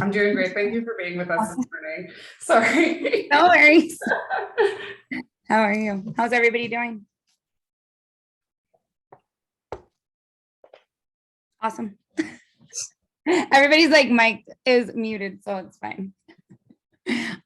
I'm doing great. Thank you for being with us this morning. Sorry. No worries. How are you? How's everybody doing? Awesome. Everybody's like, mic is muted, so it's fine.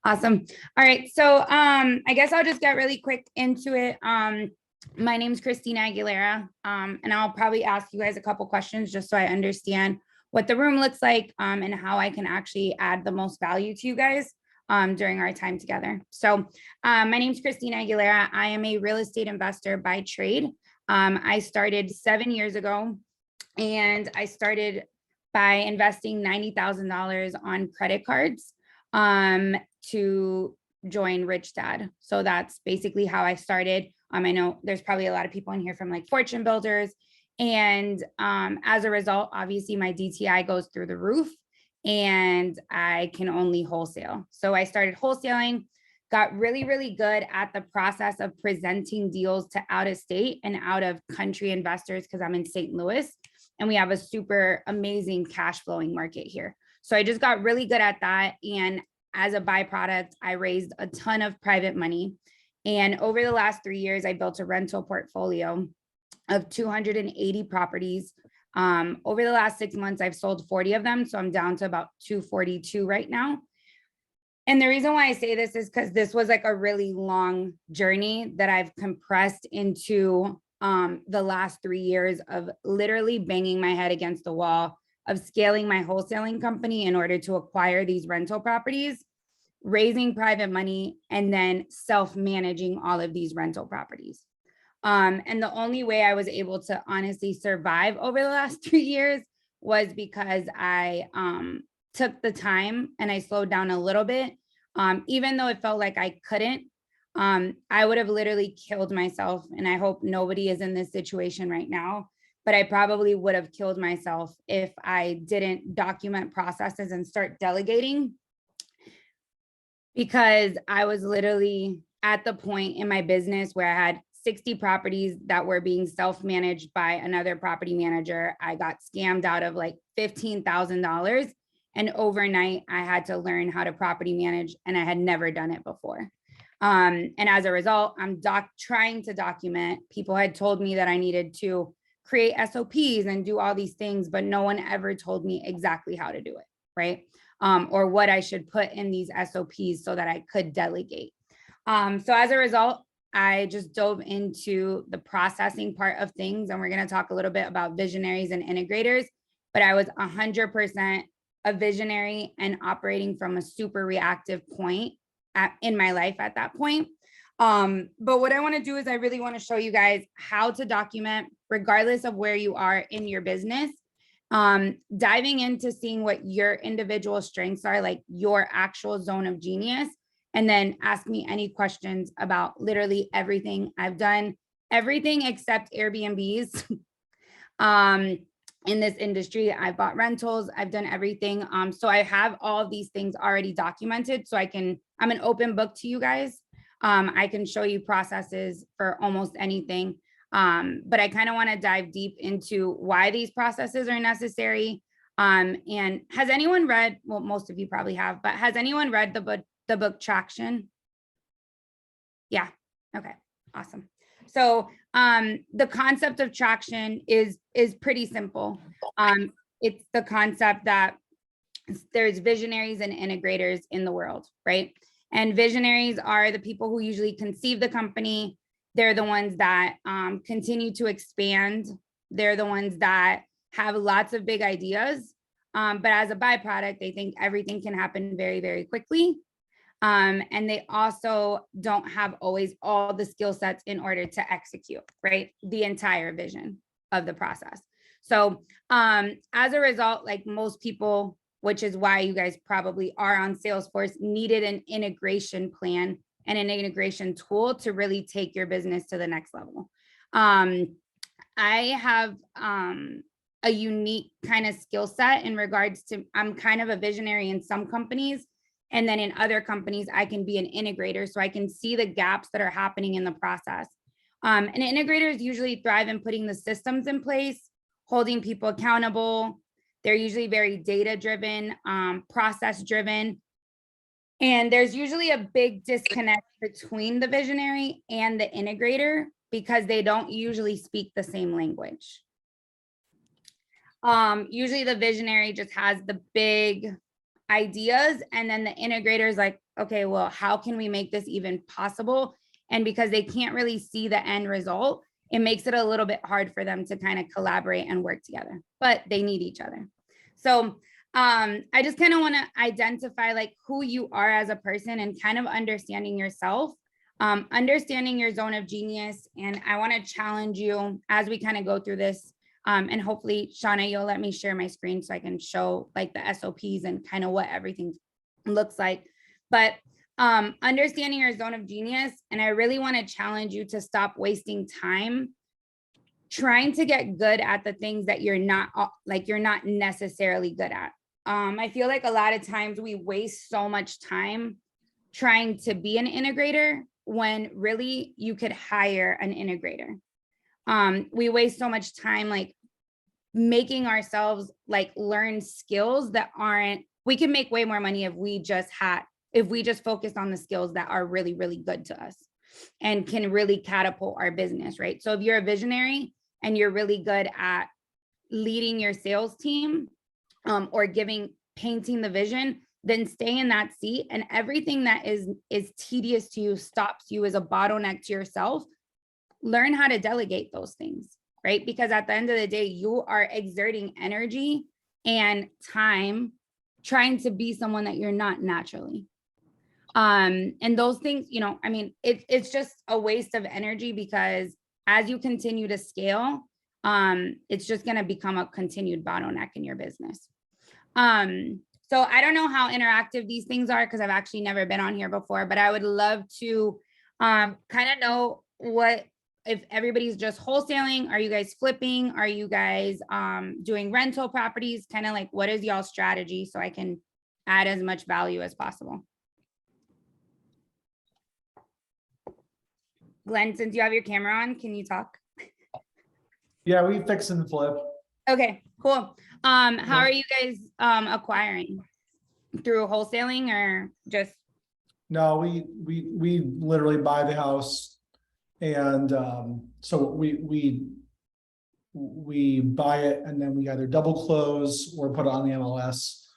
Awesome. All right. So I guess I'll just get really quick into it. My name's Kristina Aguilera, and I'll probably ask you guys a couple questions just so I understand what the room looks like and how I can actually add the most value to you guys during our time together. So my name's Kristina Aguilera. I am a real estate investor by trade. I started 7 years ago, and I started by investing $90,000 on credit cards to join Rich Dad. So that's basically how I started. I know there's probably a lot of people in here from like fortune builders. And as a result, obviously my DTI goes through the roof and I can only wholesale. So I started wholesaling, got really, really good at the process of presenting deals to out of state and out of country investors because I'm in St. Louis and we have a super amazing cash flowing market here. So I just got really good at that. And as a byproduct, I raised a ton of private money. And over the last 3 years, I built a rental portfolio of 280 properties. Over the last 6 months, I've sold 40 of them. So I'm down to about 242 right now. And the reason why I say this is because this was like a really long journey that I've compressed into the last 3 years of literally banging my head against the wall, of scaling my wholesaling company in order to acquire these rental properties, raising private money, and then self-managing all of these rental properties. And the only way I was able to honestly survive over the last 3 years was because I took the time and I slowed down a little bit. Even though it felt like I couldn't, I would have literally killed myself. And I hope nobody is in this situation right now, but I probably would have killed myself if I didn't document processes and start delegating, because I was literally at the point in my business where I had 60 properties that were being self-managed by another property manager. I got scammed out of like $15,000. And overnight, I had to learn how to property manage, and I had never done it before. And as a result, I'm trying to document. People had told me that I needed to create SOPs and do all these things, but no one ever told me exactly how to do it, right? Or what I should put in these SOPs so that I could delegate. So as a result, I just dove into the processing part of things, and we're going to talk a little bit about visionaries and integrators, but I was 100% a visionary and operating from a super reactive point in my life at that point. But what I want to do is I really want to show you guys how to document regardless of where you are in your business, diving into seeing what your individual strengths are, like your actual zone of genius, and then ask me any questions about literally everything. I've done everything except Airbnbs. In this industry, I bought rentals, I've done everything. So I have all of these things already documented. So I'm an open book to you guys. I can show you processes for almost anything. But I kind of want to dive deep into why these processes are necessary. And has anyone read, well, most of you probably have, but has anyone read the book Traction? Yeah. Okay. Awesome. So the concept of traction is pretty simple. It's the concept that there's visionaries and integrators in the world, right? And visionaries are the people who usually conceive the company. They're the ones that continue to expand. They're the ones that have lots of big ideas. But as a byproduct, they think everything can happen very, very quickly. And they also don't have always all the skill sets in order to execute, right? The entire vision of the process. So as a result, like most people, which is why you guys probably are on Salesforce, needed an integration plan and an integration tool to really take your business to the next level. I have a unique kind of skill set in regards to, I'm kind of a visionary in some companies. And then in other companies, I can be an integrator. So I can see the gaps that are happening in the process. And integrators usually thrive in putting the systems in place, holding people accountable, They're usually very data driven, process driven. And there's usually a big disconnect between the visionary and the integrator because they don't usually speak the same language. Usually the visionary just has the big ideas, and then the integrator is like, okay, well, how can we make this even possible? And because they can't really see the end result, it makes it a little bit hard for them to kind of collaborate and work together, but they need each other. So I just kind of want to identify like who you are as a person and kind of understanding yourself, understanding your zone of genius. And I want to challenge you as we kind of go through this. And hopefully, Shauna, you'll let me share my screen so I can show like the SOPs and kind of what everything looks like. But understanding your zone of genius. And I really want to challenge you to stop wasting time trying to get good at the things that you're not necessarily good at. I feel like a lot of times we waste so much time trying to be an integrator when really you could hire an integrator. We waste so much time like making ourselves like learn skills that aren't, we can make way more money if we just focused on the skills that are really, really good to us and can really catapult our business, right? So if you're a visionary and you're really good at leading your sales team, or painting the vision, then stay in that seat, and everything that is tedious to you, stops you, as a bottleneck to yourself, learn how to delegate those things, right? Because at the end of the day, you are exerting energy and time trying to be someone that you're not naturally. And those things, you know, I mean, it's just a waste of energy because as you continue to scale, it's just going to become a continued bottleneck in your business. So I don't know how interactive these things are because I've actually never been on here before, but I would love to kind of know if everybody's just wholesaling. Are you guys flipping? Are you guys doing rental properties? Kind of like, what is y'all's strategy so I can add as much value as possible? Glenn, since you have your camera on, can you talk? Yeah, we fix and flip. Okay, cool. How are you guys acquiring? Through wholesaling or just? No, we literally buy the house, and so we buy it and then we either double close or put it on the MLS.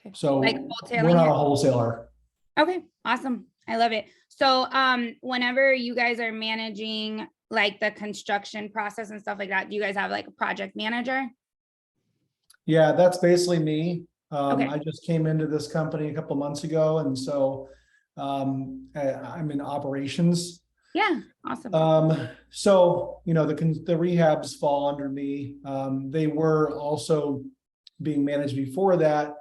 Okay. So Like we're not a wholesaler. Okay, awesome. I love it. So whenever you guys are managing like the construction process and stuff like that, do you guys have like a project manager? Yeah, that's basically me. Okay. I just came into this company a couple months ago, and so I'm in operations. Yeah, awesome. So you know, the rehabs fall under me. They were also being managed before that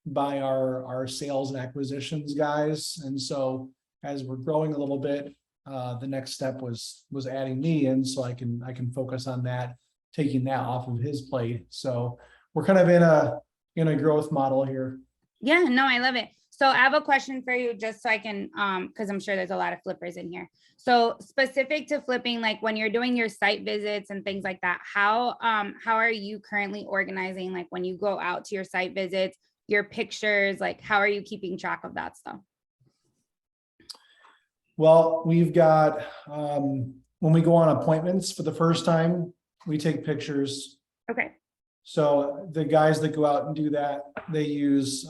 by our sales and acquisitions guys, and so as we're growing a little bit, the next step was adding me in so I can focus on that, taking that off of his plate. So we're kind of in a growth model here. Yeah, no, I love it. So I have a question for you just so I can, because I'm sure there's a lot of flippers in here. So specific to flipping, like when you're doing your site visits and things like that, how are you currently organizing? Like when you go out to your site visits, your pictures, like how are you keeping track of that stuff? Well, we've got, when we go on appointments for the first time, we take pictures. Okay. So the guys that go out and do that, they use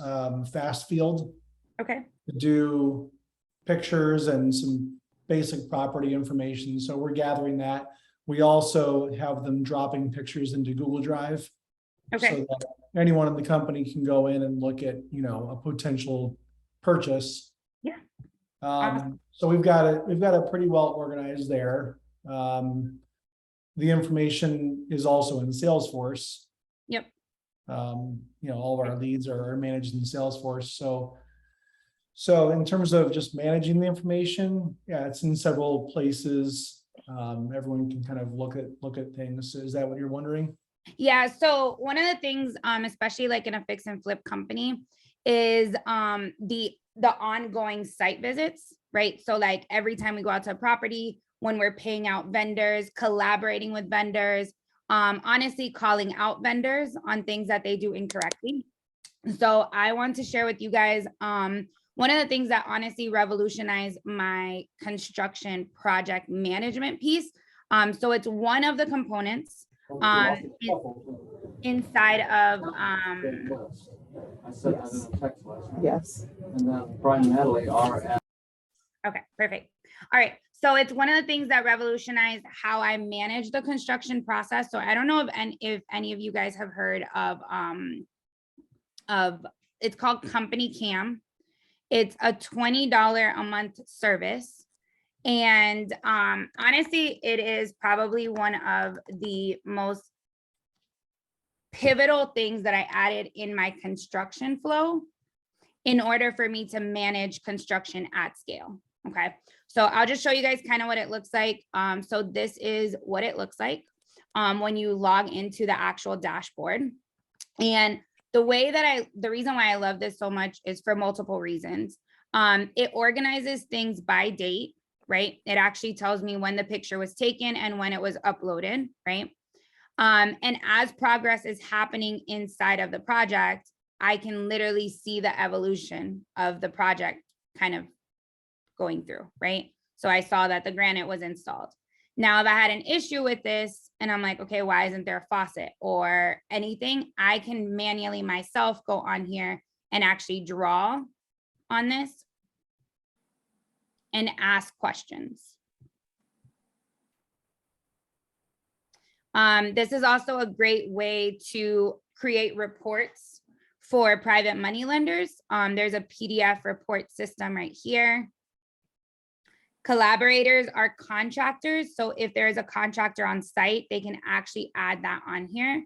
Fast Field. Okay. To do pictures and some basic property information. So we're gathering that. We also have them dropping pictures into Google Drive. Okay. So that anyone in the company can go in and look at, you know, a potential purchase. Yeah. So we've got it pretty well organized there. The information is also in Salesforce. Yep. You know, all of our leads are managed in Salesforce. So in terms of just managing the information, yeah, it's in several places. Everyone can kind of look at things. Is that what you're wondering? Yeah. So one of the things, especially like in a fix and flip company, is the ongoing site visits, right? So like every time we go out to a property, when we're paying out vendors, collaborating with vendors, honestly calling out vendors on things that they do incorrectly. So I want to share with you guys, one of the things that honestly revolutionized my construction project management piece. So it's one of the components inside of, I sent that in a text last night. Yes. And then Brian and Natalie are at. okay, perfect. All right. So it's one of the things that revolutionized how I manage the construction process. So I don't know if any of you guys have heard of it's called Company Cam. It's a $20 a month service. And honestly, it is probably one of the most pivotal things that I added in my construction flow in order for me to manage construction at scale. Okay, so I'll just show you guys kind of what it looks like. So this is what it looks like when you log into the actual dashboard. And the reason why I love this so much is for multiple reasons. It organizes things by date, right? It actually tells me when the picture was taken and when it was uploaded, right? And as progress is happening inside of the project, I can literally see the evolution of the project kind of going through, right? So I saw that the granite was installed. Now, if I had an issue with this and I'm like, okay, why isn't there a faucet or anything? I can manually myself go on here and actually draw on this and ask questions. This is also a great way to create reports for private money lenders. There's a PDF report system right here. Collaborators are contractors. So if there is a contractor on site, they can actually add that on here.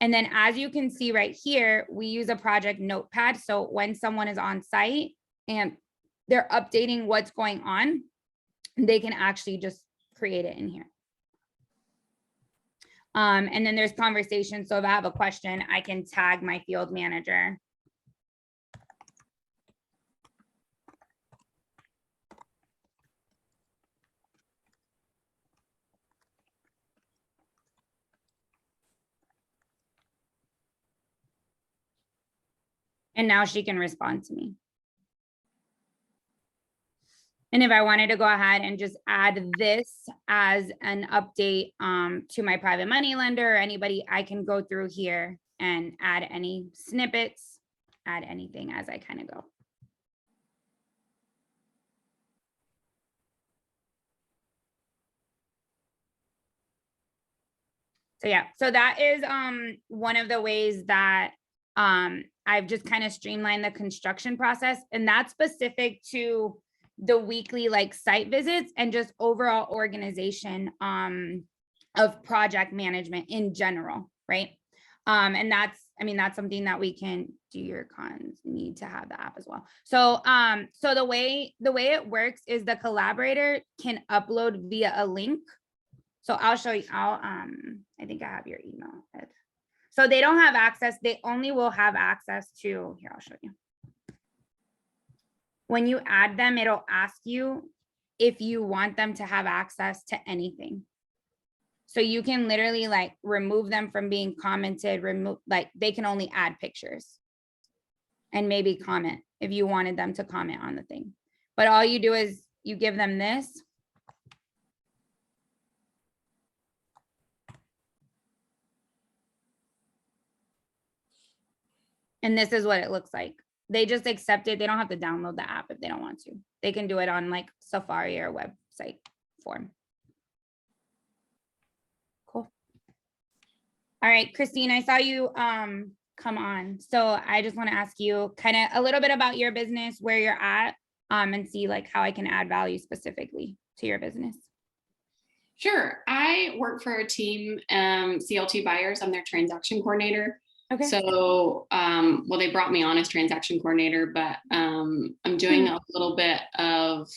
And then as you can see right here, we use a project notepad. So when someone is on site and they're updating what's going on, they can actually just create it in here. And then there's conversation. So if I have a question, I can tag my field manager. And now she can respond to me. And if I wanted to go ahead and just add this as an update to my private money lender or anybody, I can go through here and add any snippets, add anything as I kind of go. So yeah, so that is one of the ways that I've just kind of streamlined the construction process, and that's specific to the weekly like site visits and just overall organization of project management in general, right? And that's, I mean, that's something that we can do. Your cons need to have the app as well. So so the way it works is the collaborator can upload via a link. So I'll show you, I think I have your email. So they don't have access, they only will have access to, here, I'll show you. When you add them, it'll ask you if you want them to have access to anything. So you can literally like remove them from being commented, like they can only add pictures and maybe comment if you wanted them to comment on the thing. But all you do is you give them this. And this is what it looks like. They just accept it. They don't have to download the app if they don't want to. They can do it on like Safari or website form. Cool. All right, Christine, I saw you come on. So I just want to ask you kind of a little bit about your business, where you're at, and see like how I can add value specifically to your business. Sure. I work for a team, CLT Buyers. I'm their transaction coordinator. Okay. So, well, they brought me on as transaction coordinator, but I'm doing a little bit of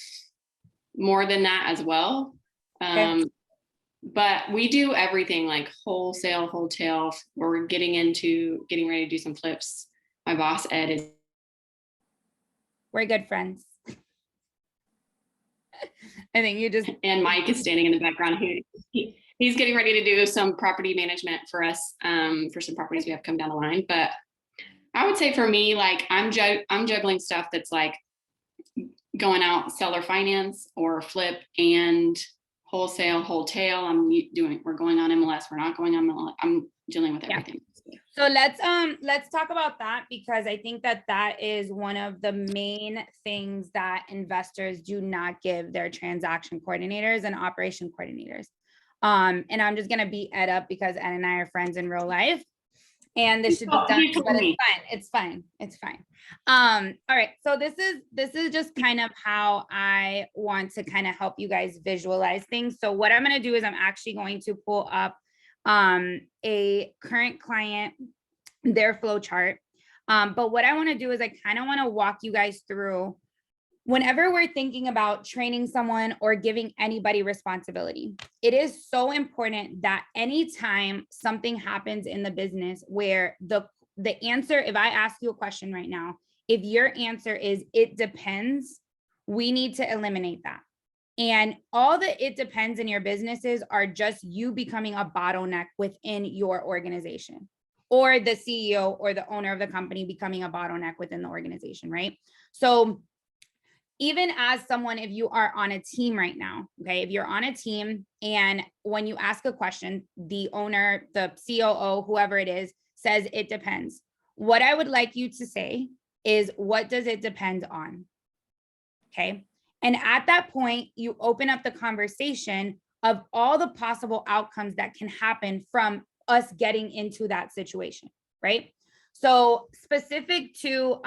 more than that as well. Okay. But we do everything like wholesale, wholesale, where we're getting ready to do some flips. My boss, Ed, is. We're good friends. I think you just. And Mike is standing in the background. He's getting ready to do some property management for us, for some properties we have come down the line. But I would say for me, like I'm juggling stuff that's like going out seller finance or flip and wholesale, we're going on MLS. We're not going on MLS. I'm dealing with everything. So let's talk about that, because I think that that is one of the main things that investors do not give their transaction coordinators and operation coordinators. And I'm just gonna beat Ed up because Ed and I are friends in real life. And this should be done, but it's fine. It's fine. All right. So this is just kind of how I want to kind of help you guys visualize things. So what I'm going to do is I'm actually going to pull up a current client, their flow chart. But what I want to do is I kind of want to walk you guys through whenever we're thinking about training someone or giving anybody responsibility. It is so important that anytime something happens in the business where the answer, if I ask you a question right now, if your answer is it depends, we need to eliminate that. And all the it depends in your businesses are just you becoming a bottleneck within your organization, or the CEO or the owner of the company becoming a bottleneck within the organization, right? So even as someone, if you are on a team right now, okay, if you're on a team and when you ask a question, the owner, the COO, whoever it is, says it depends. What I would like you to say is, what does it depend on? Okay. And at that point, you open up the conversation of all the possible outcomes that can happen from us getting into that situation, right? So specific to,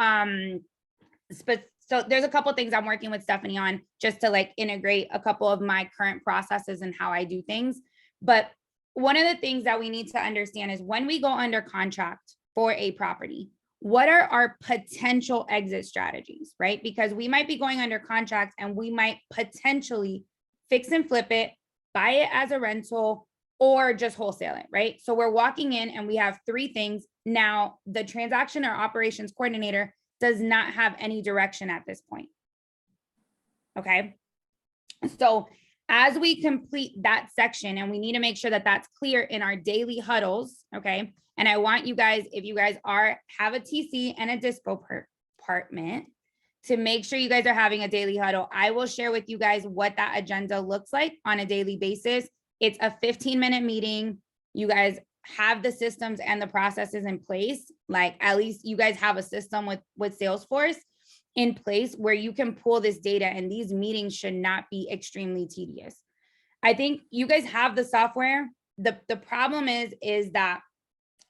so there's a couple of things I'm working with Stephanie on just to like integrate a couple of my current processes and how I do things. But one of the things that we need to understand is when we go under contract for a property, what are our potential exit strategies, right? Because we might be going under contract and we might potentially fix and flip it, buy it as a rental, or just wholesale it, right? So we're walking in and we have three things. Now, the transaction or operations coordinator does not have any direction at this point. Okay. So as we complete that section, and we need to make sure that that's clear in our daily huddles. Okay. And I want you guys, if you guys have a TC and a dispo department, to make sure you guys are having a daily huddle. I will share with you guys what that agenda looks like on a daily basis. It's a 15-minute meeting. You guys have the systems and the processes in place. Like at least you guys have a system with Salesforce in place where you can pull this data, and these meetings should not be extremely tedious. I think you guys have the software. The problem is that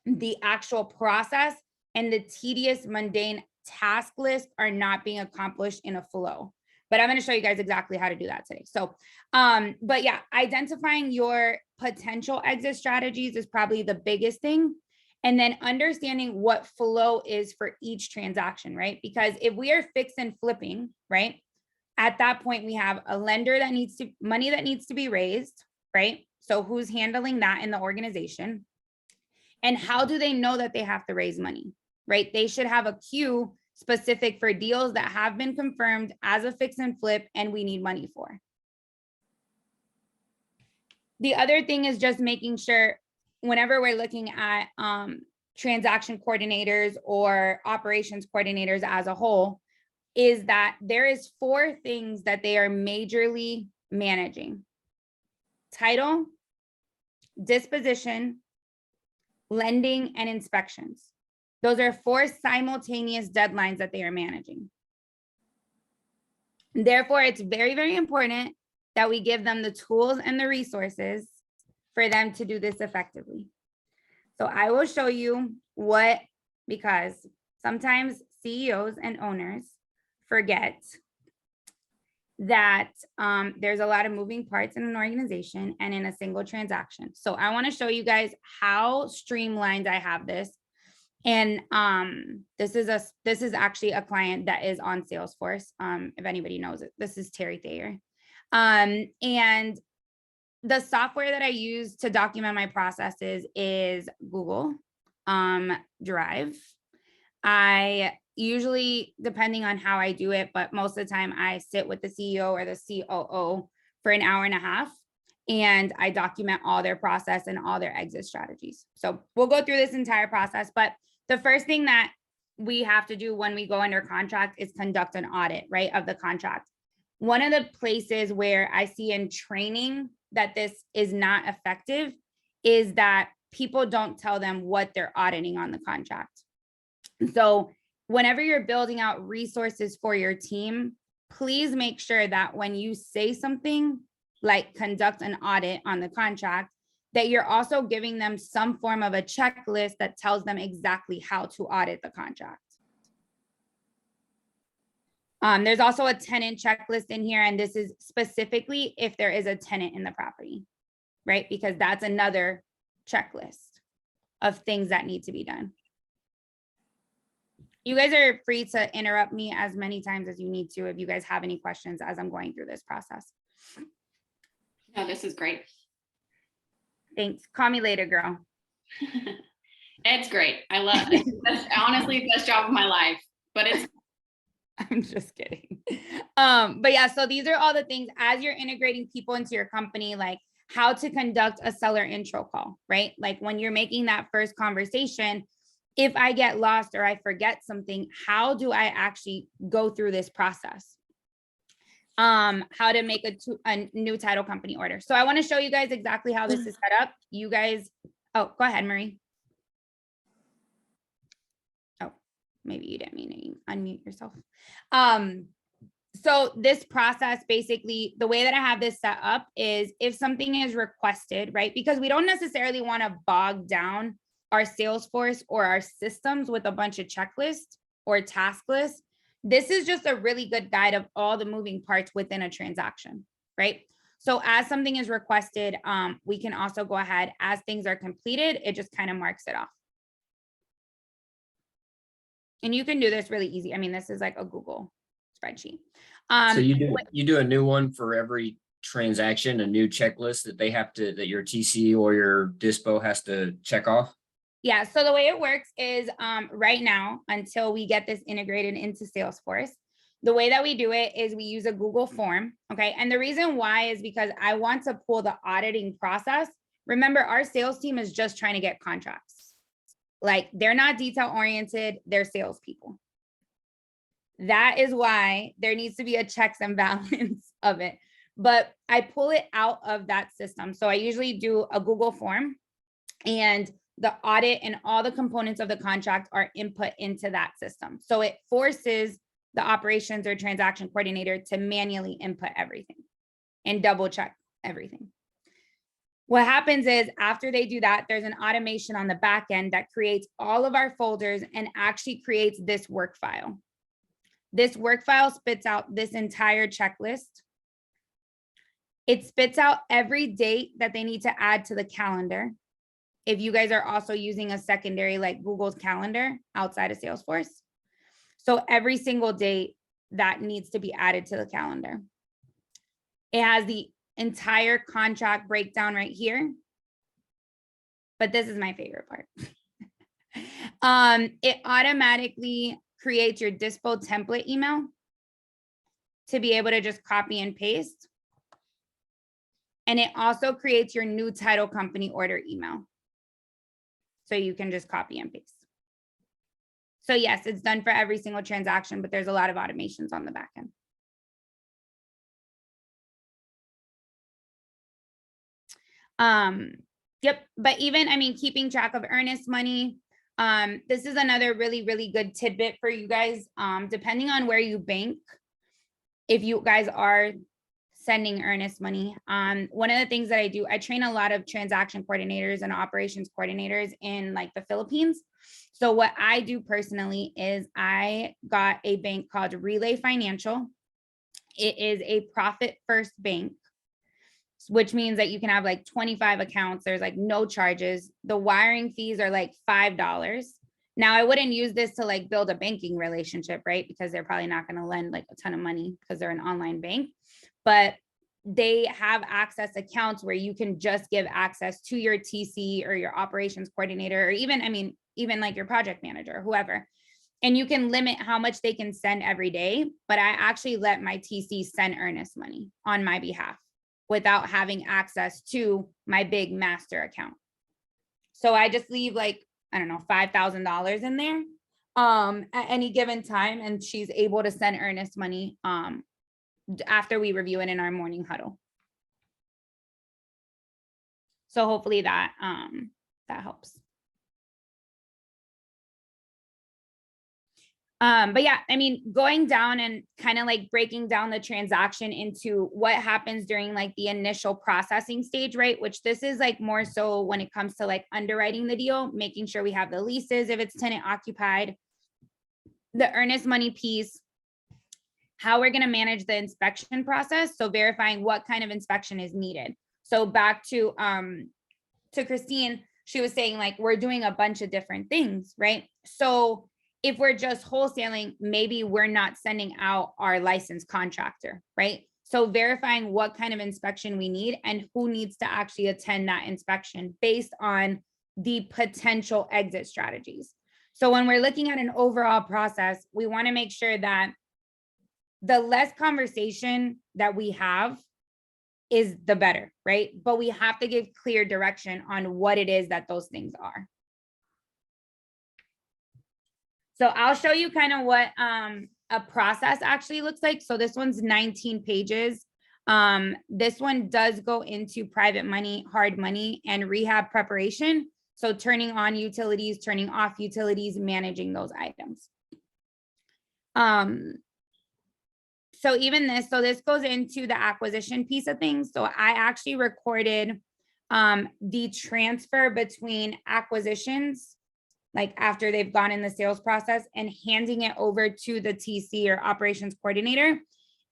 the actual process and the tedious, mundane task list are not being accomplished in a flow. But I'm going to show you guys exactly how to do that today. So, but yeah, identifying your potential exit strategies is probably the biggest thing. And then understanding what flow is for each transaction, right? Because if we are fix and flipping, right? At that point, we have a lender that needs money that needs to be raised, right? So who's handling that in the organization? And how do they know that they have to raise money, right? They should have a queue specific for deals that have been confirmed as a fix and flip and we need money for. The other thing is just making sure whenever we're looking at transaction coordinators or operations coordinators as a whole, is that there is 4 things that they are majorly managing: title, disposition, lending, and inspections. Those are 4 simultaneous deadlines that they are managing. Therefore, it's very, very important that we give them the tools and the resources for them to do this effectively. So I will show you because sometimes CEOs and owners forget that there's a lot of moving parts in an organization and in a single transaction. So I want to show you guys how streamlined I have this. And this is actually a client that is on Salesforce. If anybody knows it, this is Terry Thayer. And the software that I use to document my processes is Google Drive. I usually, depending on how I do it, but most of the time I sit with the CEO or the COO for an hour and a half. and I document all their process and all their exit strategies. So we'll go through this entire process, but the first thing that we have to do when we go under contract is conduct an audit, right, of the contract. One of the places where I see in training that this is not effective is that people don't tell them what they're auditing on the contract. So whenever you're building out resources for your team, please make sure that when you say something like conduct an audit on the contract, that you're also giving them some form of a checklist that tells them exactly how to audit the contract. There's also a tenant checklist in here, and this is specifically if there is a tenant in the property, right? Because that's another checklist of things that need to be done. You guys are free to interrupt me as many times as you need to if you guys have any questions as I'm going through this process. No, this is great. Thanks. Call me later, girl. It's great. I love it. That's honestly the best job of my life, but it's I'm just kidding. But yeah, so these are all the things as you're integrating people into your company, like how to conduct a seller intro call, right? Like when you're making that first conversation, if I get lost or I forget something, how do I actually go through this process? How to make a new title company order. So I want to show you guys exactly how this is set up. You guys, oh, go ahead, Marie. Oh, maybe you didn't mean to unmute yourself. So this process, basically, the way that I have this set up is if something is requested, right? Because we don't necessarily want to bog down our Salesforce or our systems with a bunch of checklists or task lists. This is just a really good guide of all the moving parts within a transaction, right? So as something is requested, we can also go ahead as things are completed, it just kind of marks it off. And you can do this really easy. I mean, this is like a Google spreadsheet. So you do a new one for every transaction, a new checklist that they have to, that your TC or your dispo has to check off? Yeah, so the way it works is right now, until we get this integrated into Salesforce, the way that we do it is we use a Google form, okay? And the reason why is because I want to pull the auditing process. Remember, our sales team is just trying to get contracts. Like they're not detail oriented, they're salespeople. That is why there needs to be a checks and balance of it. But I pull it out of that system. So I usually do a Google form, and the audit and all the components of the contract are input into that system. So it forces the operations or transaction coordinator to manually input everything and double check everything. What happens is after they do that, there's an automation on the back end that creates all of our folders and actually creates this work file. This work file spits out this entire checklist. It spits out every date that they need to add to the calendar. If you guys are also using a secondary like Google's Calendar outside of Salesforce. So every single date that needs to be added to the calendar. It has the entire contract breakdown right here. But this is my favorite part. It automatically creates your dispo template email to be able to just copy and paste. And it also creates your new title company order email. So you can just copy and paste. So yes, it's done for every single transaction, but there's a lot of automations on the back end. Yep, but even, I mean, keeping track of earnest money. This is another really, really good tidbit for you guys. Depending on where you bank, if you guys are sending earnest money. One of the things that I do, I train a lot of transaction coordinators and operations coordinators in like the Philippines. So what I do personally is I got a bank called Relay Financial. It is a profit first bank, which means that you can have like 25 accounts. There's like no charges. The wiring fees are like $5. Now I wouldn't use this to like build a banking relationship, right? Because they're probably not going to lend like a ton of money because they're an online bank. But they have access accounts where you can just give access to your TC or your operations coordinator, or even, I mean, even like your project manager, whoever. And you can limit how much they can send every day. But I actually let my TC send earnest money on my behalf without having access to my big master account. So I just leave like, I don't know, $5,000 in there at any given time, and she's able to send Earnest money after we review it in our morning huddle. So hopefully that helps. But yeah, I mean, going down and kind of like breaking down the transaction into what happens during like the initial processing stage, right? Which this is like more so when it comes to like underwriting the deal, making sure we have the leases if it's tenant occupied, the Earnest money piece, how we're going to manage the inspection process. So verifying what kind of inspection is needed. So back to Christine, she was saying like, we're doing a bunch of different things, right? So if we're just wholesaling, maybe we're not sending out our licensed contractor, right? So verifying what kind of inspection we need and who needs to actually attend that inspection based on the potential exit strategies. So when we're looking at an overall process, we want to make sure that the less conversation that we have is the better, right? But we have to give clear direction on what it is that those things are. So I'll show you kind of what a process actually looks like. So this one's 19 pages. This one does go into private money, hard money, and rehab preparation. So turning on utilities, turning off utilities, managing those items. So even this, so this goes into the acquisition piece of things. So I actually recorded the transfer between acquisitions, like after they've gone in the sales process, and handing it over to the TC or operations coordinator,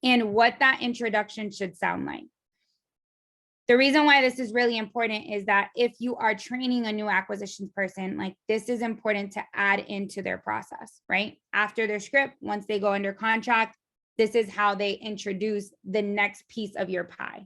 and what that introduction should sound like. The reason why this is really important is that if you are training a new acquisitions person, like this is important to add into their process, right? After their script, once they go under contract, this is how they introduce the next piece of your pie.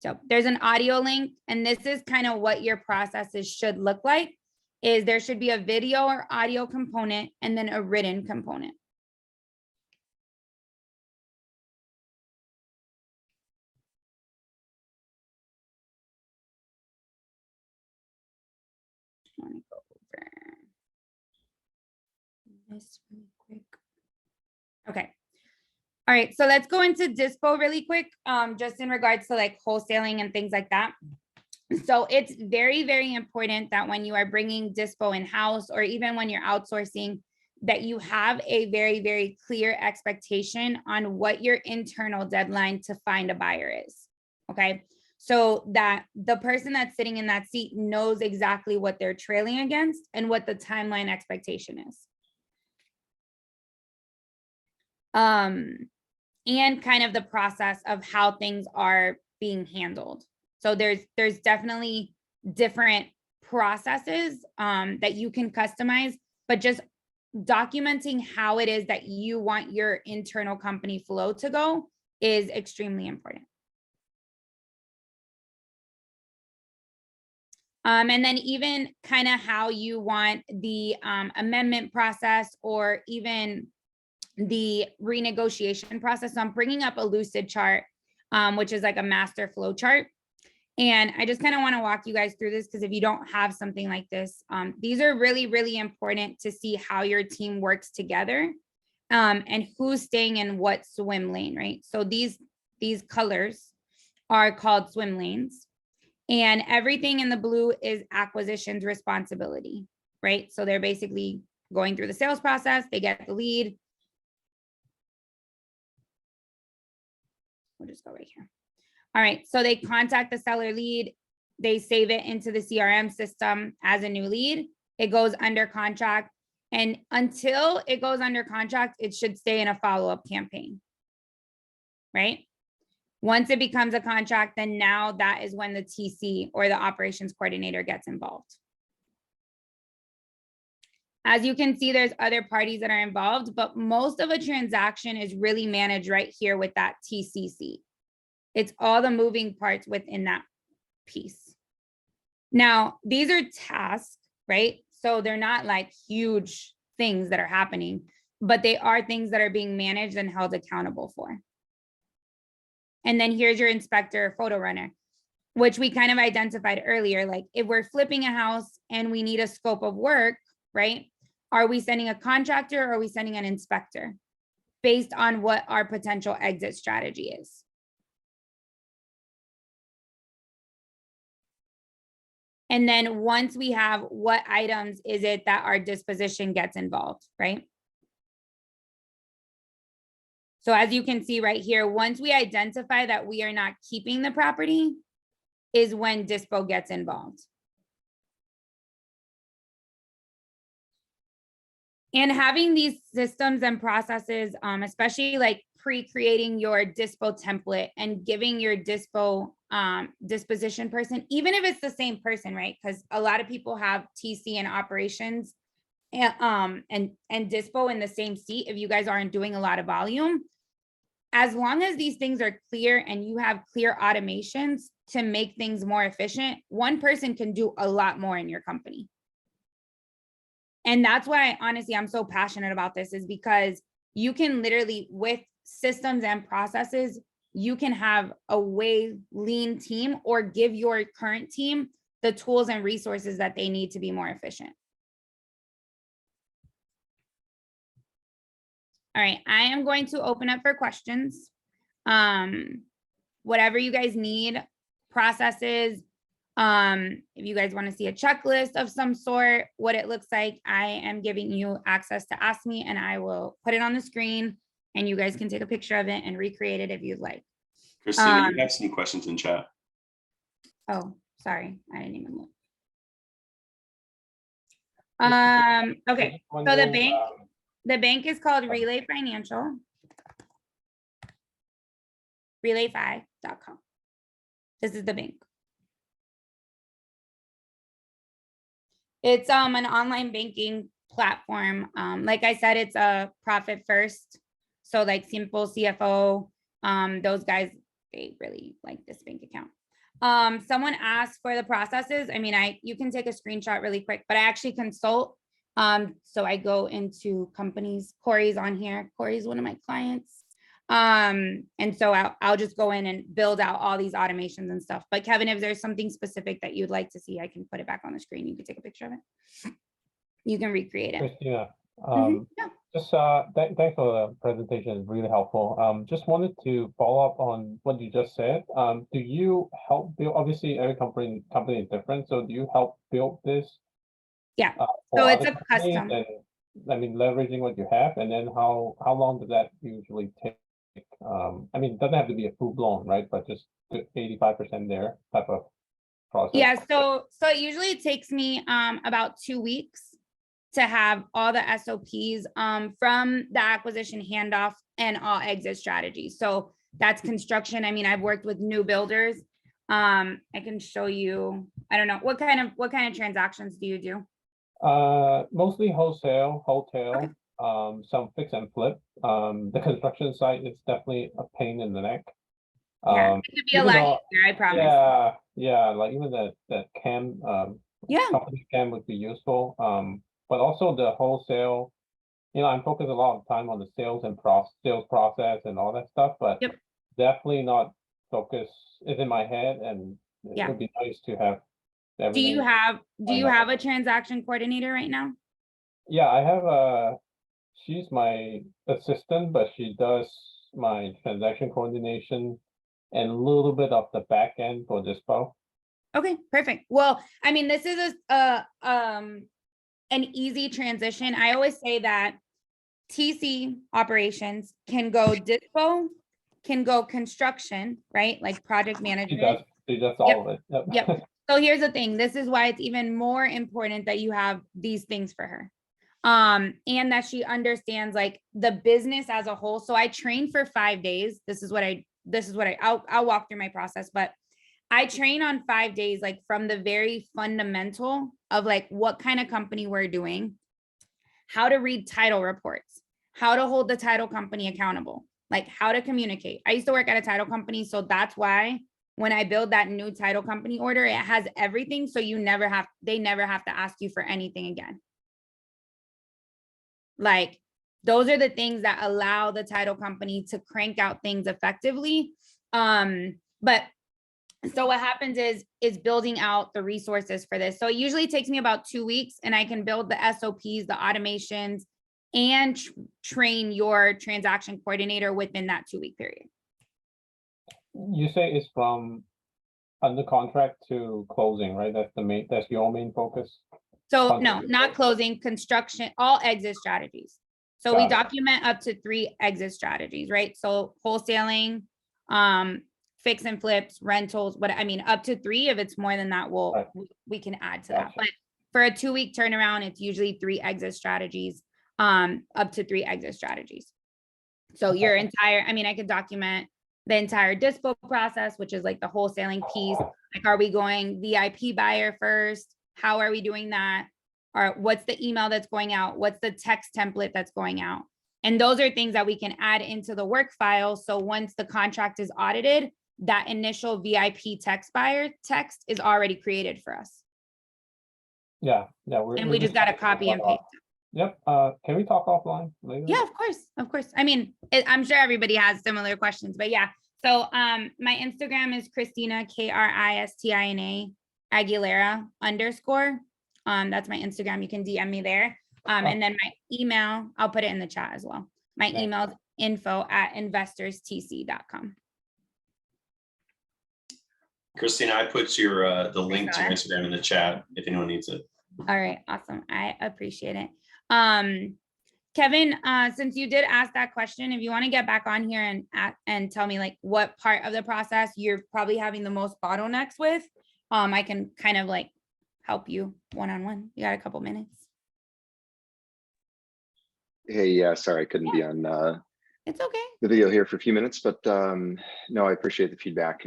So there's an audio link, and this is kind of what your processes should look like, is there should be a video or audio component and then a written component. I want to go over this really quick. Okay. All right, so let's go into dispo really quick, just in regards to like wholesaling and things like that. So it's very, very important that when you are bringing dispo in-house, or even when you're outsourcing, that you have a very, very clear expectation on what your internal deadline to find a buyer is, okay? So that the person that's sitting in that seat knows exactly what they're trailing against and what the timeline expectation is. And kind of the process of how things are being handled. So there's definitely different processes that you can customize, but just documenting how it is that you want your internal company flow to go is extremely important. And then even kind of how you want the amendment process, or even the renegotiation process. So I'm bringing up a lucid chart, which is like a master flow chart. And I just kind of want to walk you guys through this, because if you don't have something like this, these are really, really important to see how your team works together, and who's staying in what swim lane, right? So these colors are called swim lanes, and everything in the blue is acquisitions responsibility, right? So they're basically going through the sales process, they get the lead. We'll just go right here. All right, so they contact the seller lead, they save it into the CRM system as a new lead, it goes under contract, and until it goes under contract, it should stay in a follow-up campaign, right? Once it becomes a contract, then now that is when the TC or the operations coordinator gets involved. As you can see, there's other parties that are involved, but most of a transaction is really managed right here with that TCC. It's all the moving parts within that piece. Now, these are tasks, right? So they're not like huge things that are happening. but they are things that are being managed and held accountable for. And then here's your inspector photo runner, which we kind of identified earlier. Like if we're flipping a house and we need a scope of work, right? Are we sending a contractor or are we sending an inspector based on what our potential exit strategy is? And then once we have, what items is it that our disposition gets involved, right? So as you can see right here, once we identify that we are not keeping the property is when dispo gets involved. And having these systems and processes, especially like pre-creating your dispo template and giving your dispo disposition person, even if it's the same person, right? Because a lot of people have TC and operations and dispo in the same seat if you guys aren't doing a lot of volume. As long as these things are clear and you have clear automations to make things more efficient, one person can do a lot more in your company. And that's why, honestly, I'm so passionate about this, is because you can literally, with systems and processes, you can have a way lean team or give your current team the tools and resources that they need to be more efficient. All right, I am going to open up for questions. Whatever you guys need, processes, if you guys want to see a checklist of some sort, what it looks like, I am giving you access to ask me and I will put it on the screen and you guys can take a picture of it and recreate it if you'd like. Kristina, you have some questions in chat. Oh, sorry, I didn't even look. Okay, so the bank is called Relay Financial. Relay5.com. This is the bank. It's an online banking platform. Like I said, it's a profit first. So like Simple, CFO, those guys, they really like this bank account. Someone asked for the processes. I mean, you can take a screenshot really quick, but I actually consult. So I go into companies. Corey's on here. Corey's one of my clients. And so I'll just go in and build out all these automations and stuff. But Kevin, if there's something specific that you'd like to see, I can put it back on the screen. You can take a picture of it. You can recreate it. Kristina, Yeah. just thanks for the presentation. It's really helpful. Just wanted to follow up on what you just said. Do you help build? Obviously, every company is different. So do you help build this? Yeah. For So it's other a companies? custom. And, I mean, leveraging what you have, and then how long does that usually take? I mean, it doesn't have to be a full blown, right? But just 85% there type of process. Yeah. So it usually takes me about 2 weeks to have all the SOPs from the acquisition handoff and all exit strategies. So that's construction. I mean, I've worked with new builders. I can show you, I don't know, what kind of transactions do you do? Mostly wholesale, hotel, Okay. some fix and flip. The construction site is definitely a pain in the neck. Yeah, it could be a even lot though- easier, I promise. Yeah, like even that CAM, Yeah. company CAM would be useful. But also the wholesale, I'm focused a lot of time on the sales process and all that stuff, but Yep. definitely not focus is in my head, and it Yeah. would be nice to have Do everything. you have know. a transaction coordinator right now? Yeah, I have she's my assistant, but she does my transaction coordination and a little bit of the back end for dispo. Okay, perfect. Well, I mean, this is an easy transition. I always say that TC operations can go dispo, can go construction, right? Like project management. She does all of it. Yep. So here's the thing. This is why it's even more important that you have these things for her. And that she understands like the business as a whole. So I trained for 5 days. I'll walk through my process, but I train on 5 days, like from the very fundamental of like what kind of company we're doing, how to read title reports, how to hold the title company accountable, like how to communicate. I used to work at a title company. So that's why when I build that new title company order, it has everything. So they never have to ask you for anything again. Like those are the things that allow the title company to crank out things effectively. But so what happens is building out the resources for this. So it usually takes me about 2 weeks, and I can build the SOPs, the automations, and train your transaction coordinator within that 2-week period. You say it's from under contract to closing, right? That's your main focus? So no, not closing, construction, all exit strategies. So we Got it. document up to 3 exit strategies, right? So wholesaling, fix and flips, rentals, up to 3. If it's more than that, Right. we can add to that. Gotcha. But for a 2-week turnaround, it's usually 3 exit strategies, up to 3 exit strategies. So your entire, I could document the entire dispo process, which is like the wholesaling piece. Like, are we going VIP buyer first? How are we doing that? Or what's the email that's going out? What's the text template that's going out? And those are things that we can add into the work file. So once the contract is audited, that initial VIP text buyer text is already created for us. Yeah. And we just got to copy and paste. Yep. Can we talk offline later? Yeah, of course. I'm sure everybody has similar questions, but yeah. So my Instagram is Kristina, Kristina, Aguilera _ that's my Instagram. You can DM me there. And then my email, I'll put it in the chat as well. My email is info@investorstc.com. Kristina, I put your the link to your Instagram in the chat if anyone needs it. All right, awesome. I appreciate it. Kevin, since you did ask that question, if you want to get back on here and tell me like what part of the process you're probably having the most bottlenecks with, I can kind of like help you one-on-one. You got a couple minutes? Hey, yeah, sorry, I couldn't be on It's okay. the video here for a few minutes, but no, I appreciate the feedback.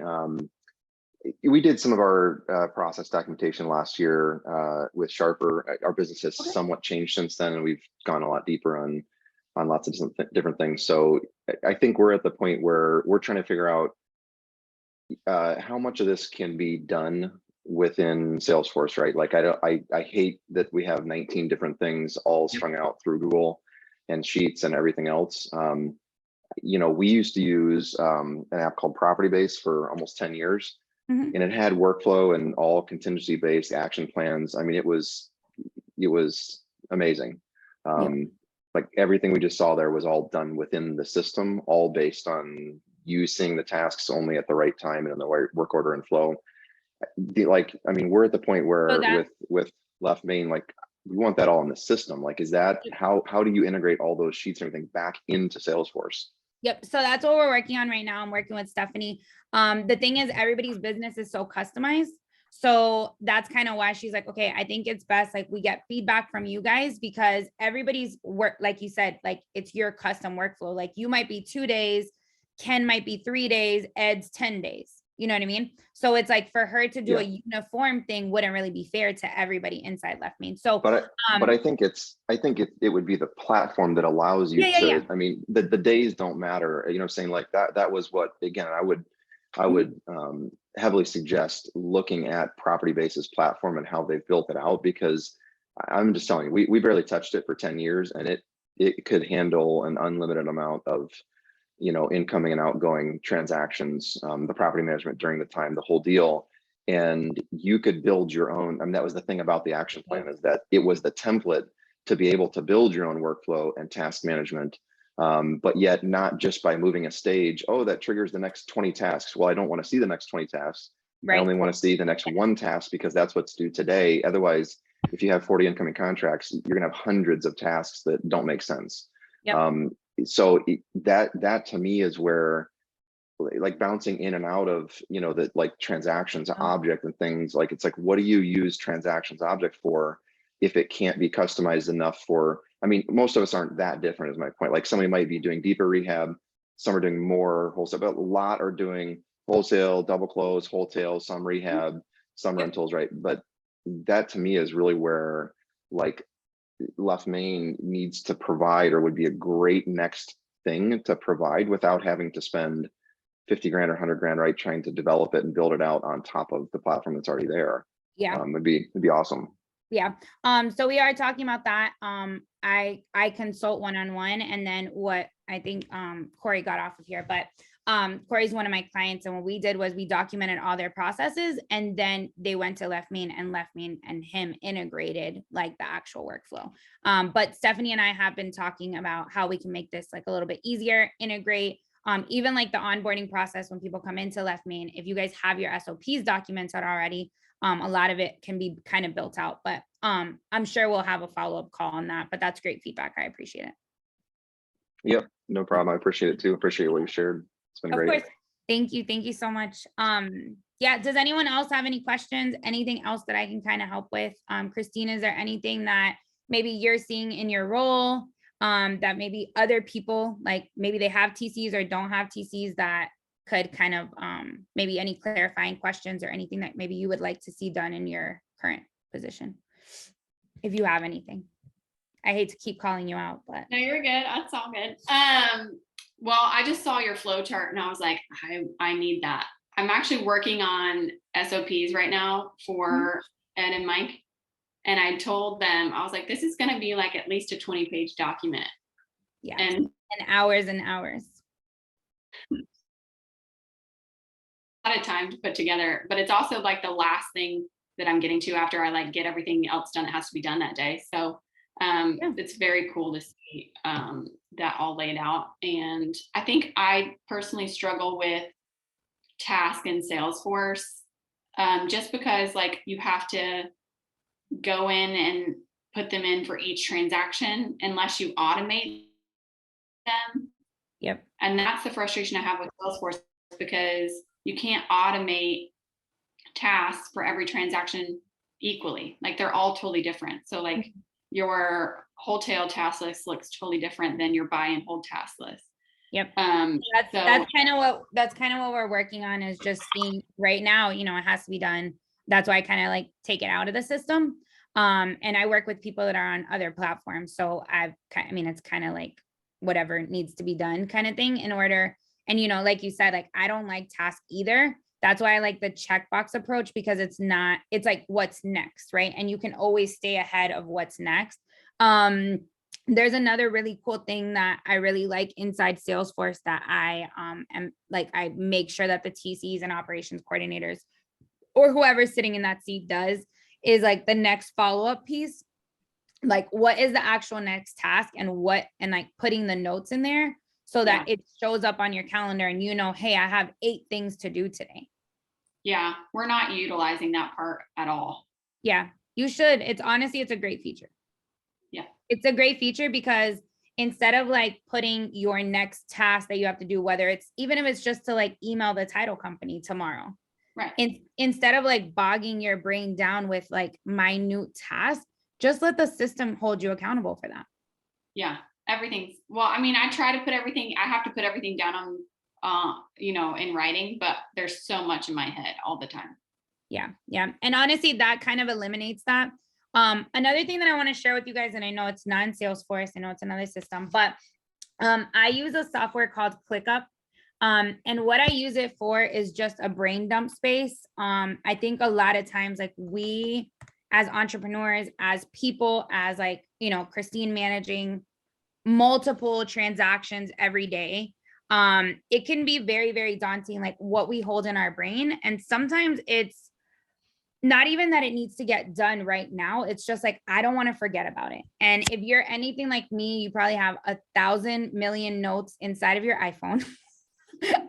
We did some of our process documentation last year with Sharper. Our business has somewhat changed since then, and we've gone a lot deeper on lots of different things. So I think we're at the point where we're trying to figure out how much of this can be done within Salesforce, right? Like I hate that we have 19 different things all strung out through Google and Sheets and everything else. We used to use an app called Property Base for almost 10 years. And it had workflow and all contingency based action plans. I mean, it was amazing. Like everything we just saw there was all done within the system, all based on you seeing the tasks only at the right time and in the right work order and flow. We're at the point where with Left Main, like we want that all in the system. Like, is that how do you integrate all those sheets and everything back into Salesforce? Yep. So that's what we're working on right now. I'm working with Stephanie. The thing is, everybody's business is so customized. So that's kind of why she's like, okay, I think it's best, like we get feedback from you guys, because everybody's work, like you said, like it's your custom workflow. Like you might be 2 days, Ken might be 3 days, Ed's 10 days. You know what I mean? So it's like for her to do a uniform thing wouldn't really be fair to everybody inside Left Main. So, but I think it would be the platform that allows you to. I mean, the days don't matter. You know what I'm saying? Like that was what, again, I would heavily suggest looking at Property Base's platform and how they've built it out, because I'm just telling you, we barely touched it for 10 years, and it could handle an unlimited amount of incoming and outgoing transactions, the property management during the time, the whole deal. And you could build your own. I mean, that was the thing about the action plan, is that it was the template to be able to build your own workflow and task management, but yet not just by moving a stage. Oh, that triggers the next 20 tasks. Well, I don't want to see the next 20 tasks. Right. I only want to see the next 1 task, because that's what's due today. Otherwise, if you have 40 incoming contracts, you're gonna have hundreds of tasks that don't make sense. Yep. So that to me is where, like, bouncing in and out of the like transactions object and things, like it's like, what do you use transactions object for if it can't be customized enough for? I mean, most of us aren't that different, is my point. Like somebody might be doing deeper rehab, some are doing more wholesale, but a lot are doing wholesale, double close, wholesale, some rehab, some rentals, right? But that to me is really where like Left Main needs to provide, or would be a great next thing to provide, without having to spend 50 grand or 100 grand, right, trying to develop it and build it out on top of the platform that's already there. It'd be awesome. Yeah. So we are talking about that. I consult one-on-one, and then what I think Corey got off of here, but Corey's one of my clients, and what we did was we documented all their processes, and then they went to Left Me and him integrated like the actual workflow. But Stephanie and I have been talking about how we can make this like a little bit easier, integrate even like the onboarding process when people come into Left Me. If you guys have your SOPs documented already, a lot of it can be kind of built out, but I'm sure we'll have a follow-up call on that, but that's great feedback. I appreciate it. Yep, no problem. I appreciate it too. Appreciate what you shared. It's been great. Of course. Thank you. Thank you so much. Yeah. Does anyone else have any questions? Anything else that I can kind of help with? Kristina, is there anything that maybe you're seeing in your role that maybe other people, like maybe they have TCs or don't have TCs, that could kind of maybe any clarifying questions or anything that maybe you would like to see done in your current position, if you have anything? I hate to keep calling you out, but No, you're good. That's all good. Well, I just saw your flow chart and I was like, I need that. I'm actually working on SOPs right now for Ed and Mike. And I told them, I was like, this is going to be like at least a 20-page document. yeah, And hours and hours. a lot of time to put together, but it's also like the last thing that I'm getting to after I like get everything else done that has to be done that day. So it's very cool to see that all laid out. And I think I personally struggle with task in Salesforce just because like you have to go in and put them in for each transaction unless you automate them. Yep. And that's the frustration I have with Salesforce, because you can't automate tasks for every transaction equally. Like they're all totally different. So like your wholesale task list looks totally different than your buy and hold task list. Yep. That's kind of what we're working on, is just seeing right now, you know, it has to be done. That's why I kind of like take it out of the system. And I work with people that are on other platforms. So it's kind of like whatever needs to be done kind of thing in order. And, you know, like you said, like, I don't like task either. That's why I like the checkbox approach, because it's like what's next, right? And you can always stay ahead of what's next. There's another really cool thing that I really like inside Salesforce that I I make sure that the TCs and operations coordinators or whoever's sitting in that seat does, is like the next follow-up piece. Like what is the actual next task and like putting the notes in there so that it shows up on your calendar and you know, hey, I have 8 things to do today. Yeah, we're not utilizing that part at all. Yeah, you should. It's a great feature. Yeah. It's a great feature because instead of like putting your next task that you have to do, whether it's, even if it's just to like email the title company tomorrow, right? Instead of like bogging your brain down with like minute tasks, just let the system hold you accountable for that. Yeah, everything's, well, I mean, I try to put everything, I have to put everything down on, in writing, but there's so much in my head all the time. Yeah. Yeah. And honestly, that kind of eliminates that. Another thing that I want to share with you guys, and I know it's not in Salesforce, I know it's another system, but I use a software called ClickUp. And what I use it for is just a brain dump space. I think a lot of times, like we as entrepreneurs, as people, as like, Christine managing multiple transactions every day, it can be very, very daunting, like what we hold in our brain. And sometimes it's not even that it needs to get done right now. It's just like, I don't want to forget about it. And if you're anything like me, you probably have 1,000 million notes inside of your iPhone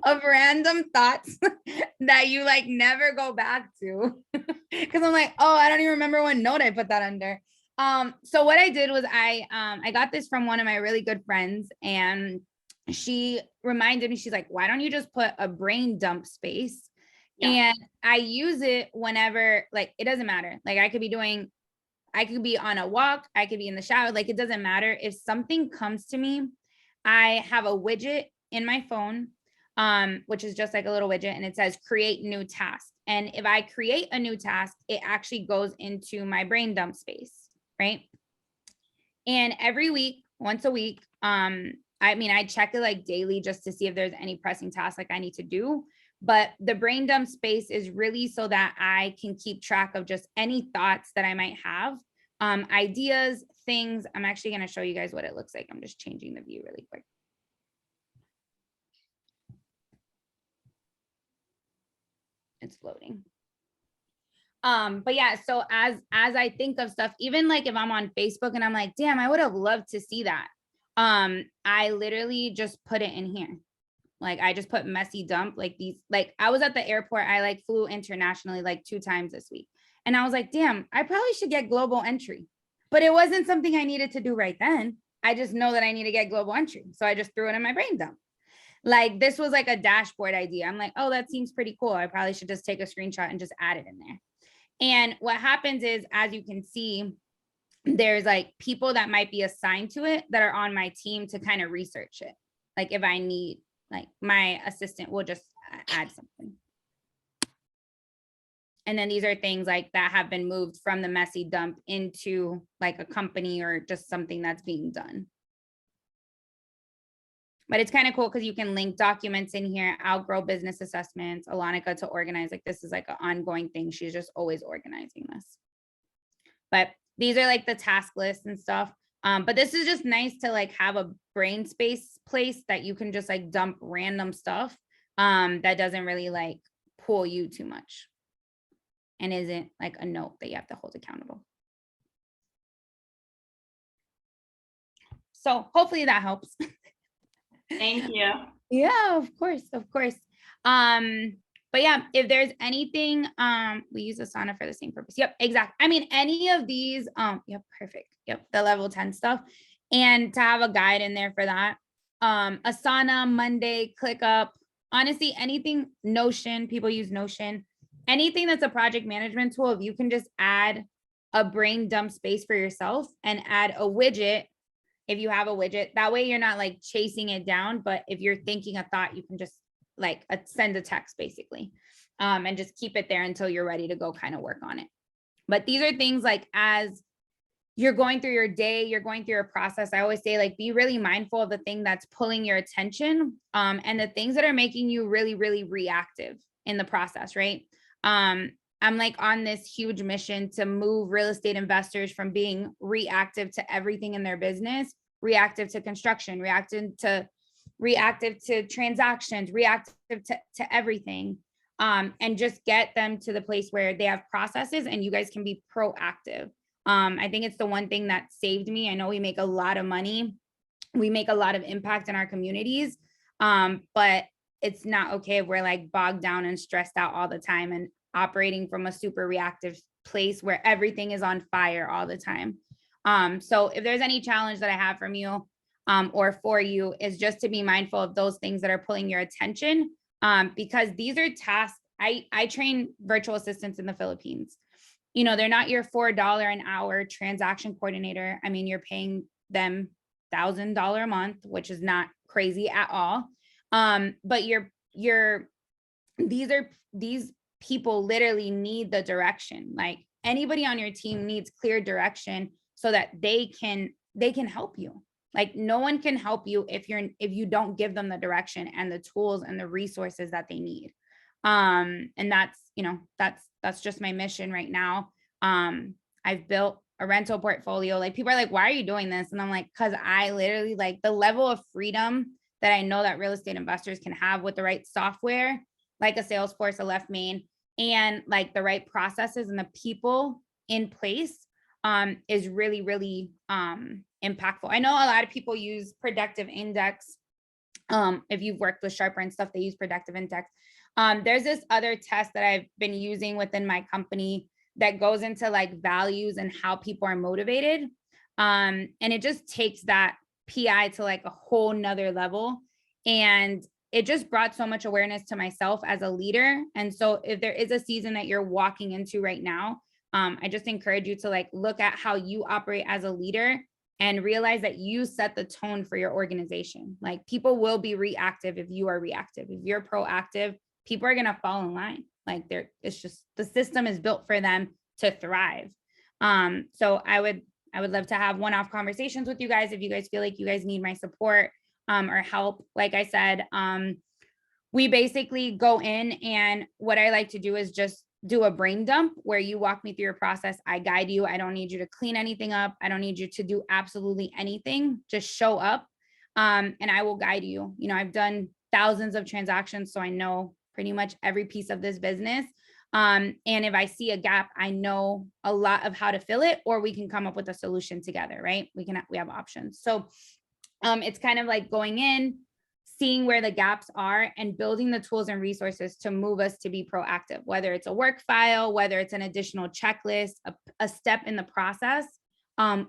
of random thoughts that you like never go back to. Cause I'm like, oh, I don't even remember what note I put that under. So what I did was I got this from one of my really good friends, and she reminded me, she's like, why don't you just put a brain dump space? Yeah. And I use it whenever, like, it doesn't matter. Like I could be on a walk, I could be in the shower. Like, it doesn't matter. If something comes to me, I have a widget in my phone, which is just like a little widget, and it says create new task. And if I create a new task, it actually goes into my brain dump space, right? And every week, once a week, I check it like daily just to see if there's any pressing tasks like I need to do. But the brain dump space is really so that I can keep track of just any thoughts that I might have. ideas, things. I'm actually going to show you guys what it looks like. I'm just changing the view really quick. It's loading. But yeah, so as I think of stuff, even like if I'm on Facebook and I'm like, damn, I would have loved to see that. I literally just put it in here. Like I just put messy dump, like these, like I was at the airport. I like flew internationally like 2 times this week. And I was like, damn, I probably should get global entry, but it wasn't something I needed to do right then. I just know that I need to get global entry. So I just threw it in my brain dump. Like this was like a dashboard idea. I'm like, oh, that seems pretty cool. I probably should just take a screenshot and just add it in there. And what happens is, as you can see, there's like people that might be assigned to it that are on my team to kind of research it. Like if I need, like my assistant will just add something. And then these are things like that have been moved from the messy dump into like a company or just something that's being done. But it's kind of cool because you can link documents in here, outgrow business assessments, Alonica to organize. Like this is like an ongoing thing. She's just always organizing this. But these are like the task lists and stuff. But this is just nice to like have a brain space place that you can just like dump random stuff that doesn't really like pull you too much and isn't like a note that you have to hold accountable. So hopefully that helps. Thank you. Yeah, of course, of course. But yeah, if there's anything, we use Asana for the same purpose. Yep, exactly. I mean, any of these, yep, perfect. Yep, the level 10 stuff. And to have a guide in there for that. Asana, Monday, ClickUp, honestly, anything, Notion, people use Notion. Anything that's a project management tool, if you can just add a brain dump space for yourself and add a widget. If you have a widget, that way you're not like chasing it down, but if you're thinking a thought, you can just like send a text basically, and just keep it there until you're ready to go kind of work on it. But these are things like as you're going through your day, you're going through your process. I always say like, be really mindful of the thing that's pulling your attention, and the things that are making you really, really reactive in the process, right? I'm like on this huge mission to move real estate investors from being reactive to everything in their business, reactive to construction, reactive to transactions, reactive to everything, and just get them to the place where they have processes and you guys can be proactive. I think it's the one thing that saved me. I know we make a lot of money. We make a lot of impact in our communities, but it's not okay if we're like bogged down and stressed out all the time and operating from a super reactive place where everything is on fire all the time. So if there's any challenge that I have from you or for you is just to be mindful of those things that are pulling your attention, because these are tasks. I train virtual assistants in the Philippines. You know, they're not your $4 an hour transaction coordinator. I mean, you're paying them $1,000 a month, which is not crazy at all. But these people literally need the direction. Like anybody on your team needs clear direction so that they can help you. Like no one can help you if you don't give them the direction and the tools and the resources that they need. And that's, you know, that's just my mission right now. I've built a rental portfolio. Like people are like, why are you doing this? And I'm like, cause I literally like the level of freedom that I know that real estate investors can have with the right software, like a Salesforce, a Left Main, and like the right processes and the people in place, is really, really impactful. I know a lot of people use Predictive Index. If you've worked with Sharper and stuff, they use Predictive Index. There's this other test that I've been using within my company that goes into like values and how people are motivated. And it just takes that PI to like a whole nother level. And it just brought so much awareness to myself as a leader. And so if there is a season that you're walking into right now, I just encourage you to like look at how you operate as a leader and realize that you set the tone for your organization. Like people will be reactive if you are reactive. If you're proactive, people are going to fall in line. Like it's just, the system is built for them to thrive. So I would love to have one-off conversations with you guys. If you guys feel like you guys need my support, or help. Like I said, we basically go in, and what I like to do is just do a brain dump where you walk me through your process. I guide you. I don't need you to clean anything up. I don't need you to do absolutely anything. Just show up. And I will guide you. You know, I've done thousands of transactions, so I know pretty much every piece of this business. And if I see a gap, I know a lot of how to fill it, or we can come up with a solution together, right? We have options. So it's kind of like going in, seeing where the gaps are and building the tools and resources to move us to be proactive, whether it's a work file, whether it's an additional checklist, a step in the process,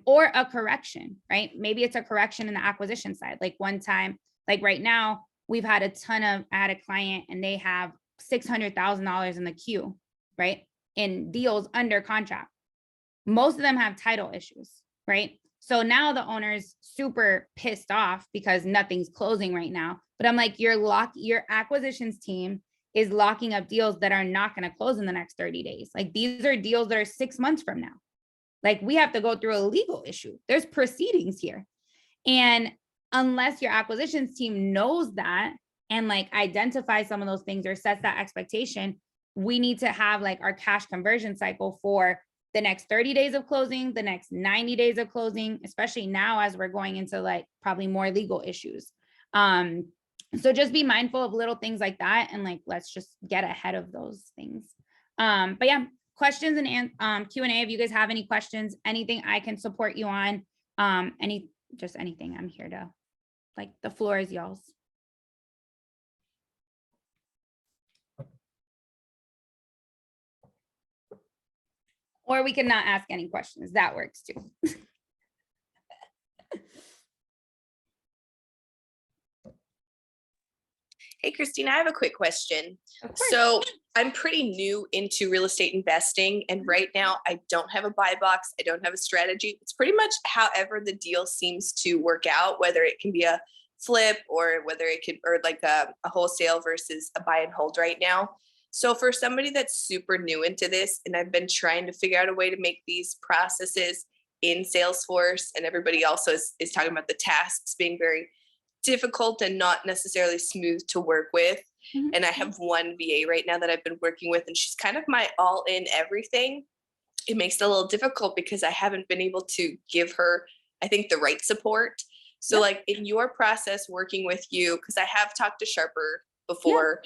or a correction, right? Maybe it's a correction in the acquisition side. Like one time, like right now, I had a client and they have $600,000 in the queue, right? In deals under contract. Most of them have title issues, right? So now the owner's super pissed off because nothing's closing right now. But I'm like, your acquisitions team is locking up deals that are not going to close in the next 30 days. Like these are deals that are 6 months from now. Like we have to go through a legal issue. There's proceedings here. And unless your acquisitions team knows that and like identify some of those things or sets that expectation, we need to have like our cash conversion cycle for the next 30 days of closing, the next 90 days of closing, especially now as we're going into like probably more legal issues. So just be mindful of little things like that. And like, let's just get ahead of those things. But yeah, questions and Q&A. If you guys have any questions, anything I can support you on, anything, I'm here to, like, the floor is y'all's. Or we can not ask any questions. That works too. Hey, Kristina, I have a quick question. So I'm pretty new into real estate investing. And right now I don't have a buy box. I don't have a strategy. It's pretty much however the deal seems to work out, whether it can be a flip or whether it could, or like a wholesale versus a buy and hold right now. So for somebody that's super new into this, and I've been trying to figure out a way to make these processes in Salesforce, and everybody also is talking about the tasks being very difficult and not necessarily smooth to work with. Mm-hmm. And I have one VA right now that I've been working with, and she's kind of my all in everything. It makes it a little difficult because I haven't been able to give her, I think, the right support. So like in your process working with you, because I have talked to Sharper before,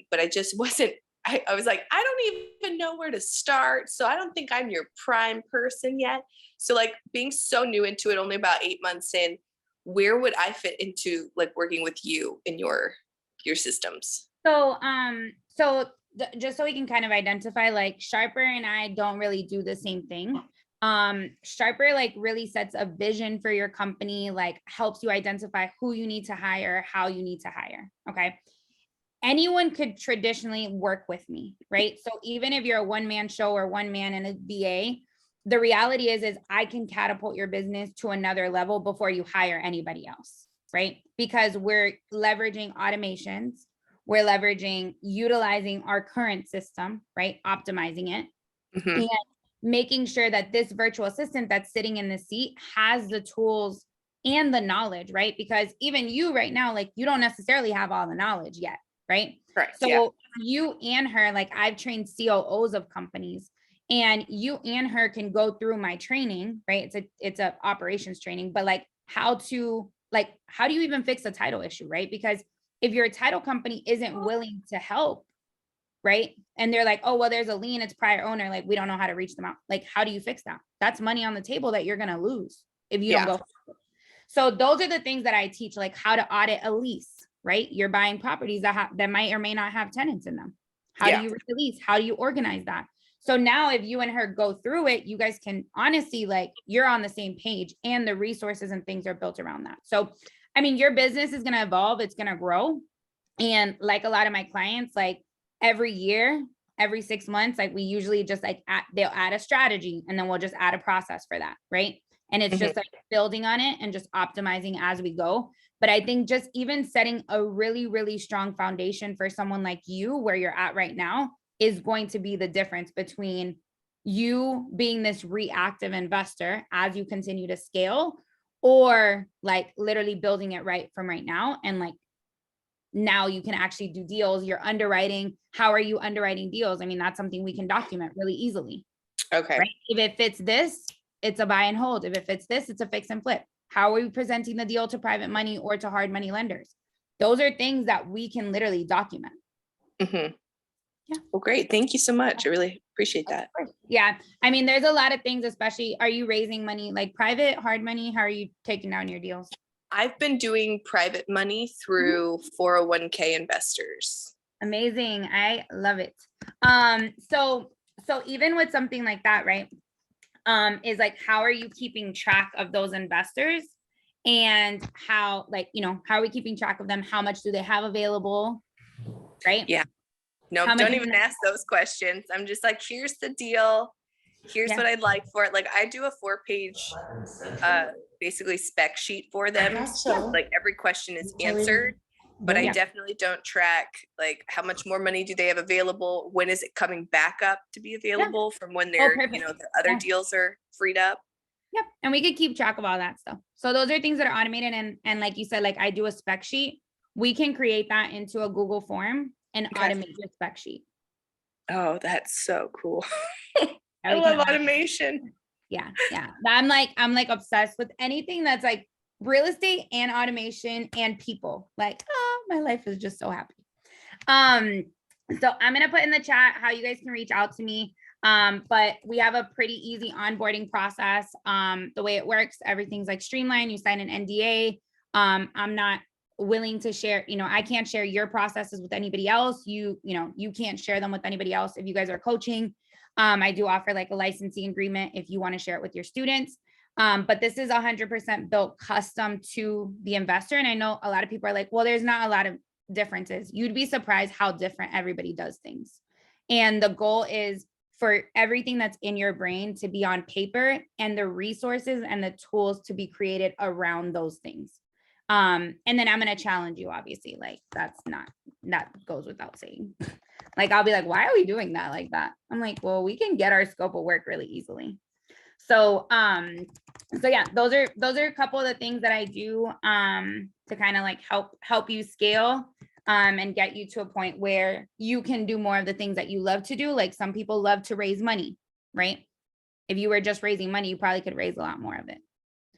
but I just wasn't, I was like, I don't even know where to start. So I don't think I'm your prime person yet. So like being so new into it, only about 8 months in, where would I fit into like working with you in your systems? So, just so we can kind of identify, like Sharper and I don't really do the same thing. Sharper like really sets a vision for your company, like helps you identify who you need to hire, how you need to hire. Okay. Anyone could traditionally work with me, right? So even if you're a one-man show or one man and a VA, the reality is I can catapult your business to another level before you hire anybody else, right? Because we're leveraging automations, we're utilizing our current system, right? Optimizing it, mm-hmm. and making sure that this virtual assistant that's sitting in the seat has the tools and the knowledge, right? Because even you right now, like you don't necessarily have all the knowledge yet, right? Correct. So yeah. You and her, like I've trained COOs of companies, and you and her can go through my training, right? It's a operations training, but like how do you even fix a title issue, right? Because if your title company isn't willing to help, right? And they're like, oh, well, there's a lien, it's prior owner, like we don't know how to reach them out. Like, how do you fix that? That's money on the table that you're gonna lose if you don't go. So those are the things that I teach, like how to audit a lease, right? You're buying properties that might or may not have tenants in them. How do you read the lease? How do you organize that? So now if you and her go through it, you guys can honestly, like you're on the same page and the resources and things are built around that. So, I mean, your business is going to evolve. It's going to grow. And like a lot of my clients, like every year, every 6 months, like we usually just like they'll add a strategy and then we'll just add a process for that. Right. And it's just like building on it and just optimizing as we go. But I think just even setting a really, really strong foundation for someone like you where you're at right now is going to be the difference between you being this reactive investor as you continue to scale, or like literally building it right from right now and like now you can actually do deals. You're underwriting. How are you underwriting deals? I mean, that's something we can document really easily. Okay. Right? If it fits this, it's a buy and hold. If it fits this, it's a fix and flip. How are we presenting the deal to private money or to hard money lenders? Those are things that we can literally document. Mm-hmm. Yeah. Well, great. Thank you so much. I really appreciate that. Yeah. I mean, there's a lot of things, especially, are you raising money like private, hard money? How are you taking down your deals? I've been doing private money through 401k investors. Amazing. I love it. So even with something like that, right? Is like, how are you keeping track of those investors, and how, like, you know, how are we keeping track of them? How much do they have available? Right? Yeah. No, don't even ask those questions. I'm just like, here's the deal. Here's what I'd like for it. Like, I do a 4-page, basically spec sheet for them. So like every question is answered, but I definitely don't track like how much more money do they have available? When is it coming back up to be available from when they're, you know, the other deals are freed up? Yep. And we could keep track of all that stuff. So those are things that are automated. And like you said, like I do a spec sheet. We can create that into a Google form and automate your spec sheet. Oh, that's so cool. I love automation. Yeah. Yeah. I'm like obsessed with anything that's like real estate and automation and people. Like, oh, my life is just so happy. So I'm going to put in the chat how you guys can reach out to me. But we have a pretty easy onboarding process. The way it works, everything's like streamlined. You sign an NDA. I'm not willing to share, you know, I can't share your processes with anybody else. You know, you can't share them with anybody else. If you guys are coaching, I do offer like a licensing agreement if you want to share it with your students. But this is 100% built custom to the investor. And I know a lot of people are like, well, there's not a lot of differences. You'd be surprised how different everybody does things. And the goal is for everything that's in your brain to be on paper and the resources and the tools to be created around those things. And then I'm going to challenge you, obviously, like that goes without saying. Like, I'll be like, why are we doing that like that? I'm like, well, we can get our scope of work really easily. So yeah, those are a couple of the things that I do to kind of like help you scale and get you to a point where you can do more of the things that you love to do. Like some people love to raise money, right? If you were just raising money, you probably could raise a lot more of it.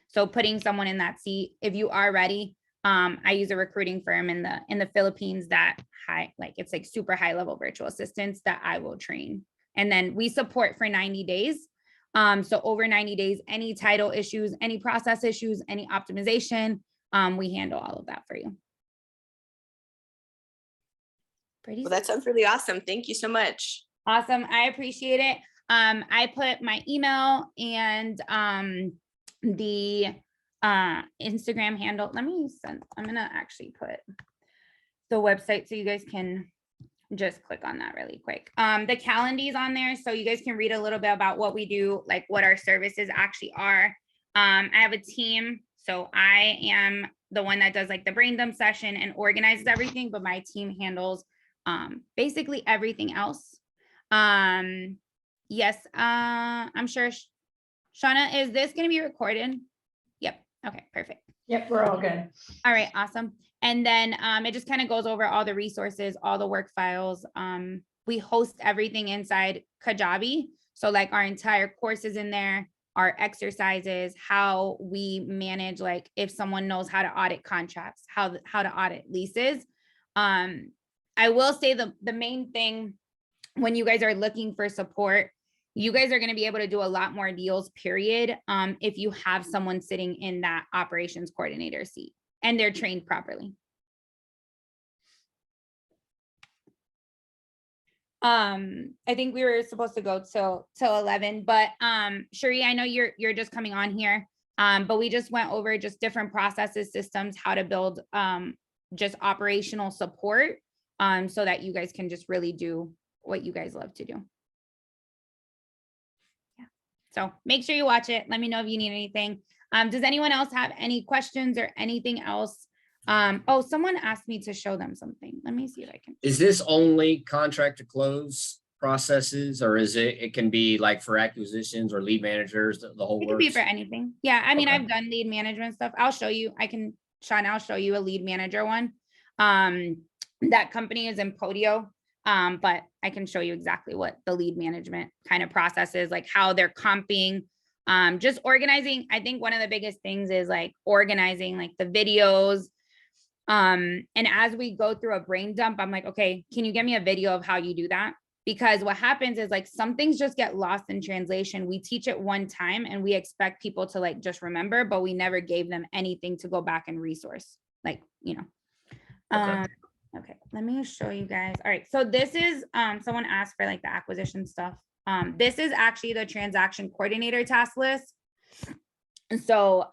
So putting someone in that seat, if you are ready, I use a recruiting firm in the Philippines that it's like super high level virtual assistants that I will train. And then we support for 90 days. So over 90 days, any title issues, any process issues, any optimization, we handle all of that for you. Well, that sounds really awesome. Thank you so much. Awesome. I appreciate it. I put my email and the Instagram handle. I'm gonna actually put the website so you guys can just click on that really quick. The calendar's on there so you guys can read a little bit about what we do, like what our services actually are. I have a team, so I am the one that does like the brain dump session and organizes everything, but my team handles basically everything else. Yes, I'm sure. Shauna, is this going to be recorded? Yep. Okay, perfect. Yep, we're all good. All right, awesome. And then it just kind of goes over all the resources, all the work files. We host everything inside Kajabi. So like our entire course is in there, our exercises, how we manage, like if someone knows how to audit contracts, how to audit leases. I will say the main thing when you guys are looking for support, you guys are going to be able to do a lot more deals, period, if you have someone sitting in that operations coordinator seat and they're trained properly. I think we were supposed to go till 11, but Cherie, I know you're just coming on here, but we just went over just different processes, systems, how to build just operational support so that you guys can just really do what you guys love to do. Yeah. So make sure you watch it. Let me know if you need anything. Does anyone else have any questions or anything else? Oh, someone asked me to show them something. Let me see if I can. Is this only contract to close processes, or is it can be like for acquisitions or lead managers, the whole It could be for anything. Yeah. I mean, Okay. I've done lead management stuff. I'll show you. I'll show you a lead manager one. That company is in Podio, but I can show you exactly what the lead management kind of process is, like how they're comping, just organizing. I think one of the biggest things is like organizing like the videos. And as we go through a brain dump, I'm like, okay, can you give me a video of how you do that? Because what happens is like some things just get lost in translation. We teach it one time and we expect people to like just remember, but we never gave them anything to go back and resource. Like, you know. Okay, let me show you guys. All right, so this is someone asked for like the acquisition stuff. This is actually the transaction coordinator task list. And so